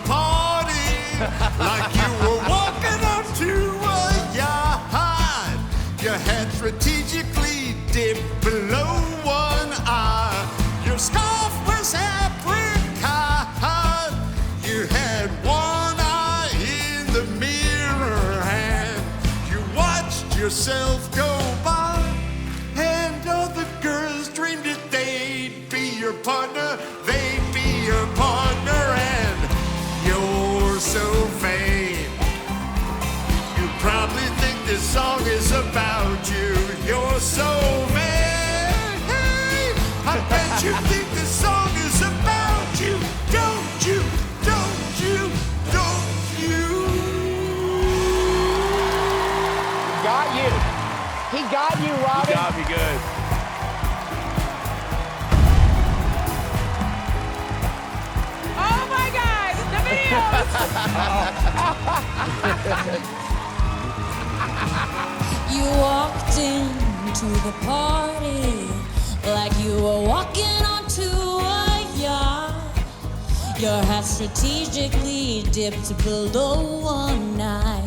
party like you were walking onto a yacht. Your head strategically dipped below one eye. Your scarf was apricot. You had one eye in the mirror and you watched yourself go by. And other girls dreamed that they'd be your partner. They'd be your partner and you're so vain. You probably think this song is about you. You're so vain. I bet you think this song is about you. Don't you? Don't you? Don't you? Got you. He got you, Robin. You got me good. Oh my God, the videos. You walked into the party like you were walking onto a yacht. Your hat strategically dipped below one eye.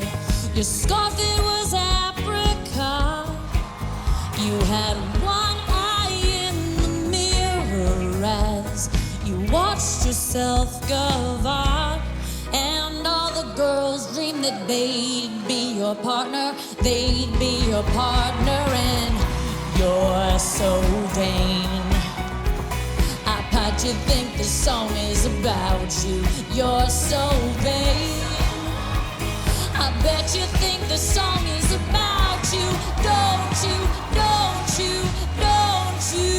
Your scarf, it was apricot. You had one eye in the mirror as you watched yourself go by. And all the girls dreamed that they'd be your partner. They'd be your partner and you're so vain. I bet you think this song is about you. You're so vain. I bet you think the song is about you. Don't you? Don't you? Don't you?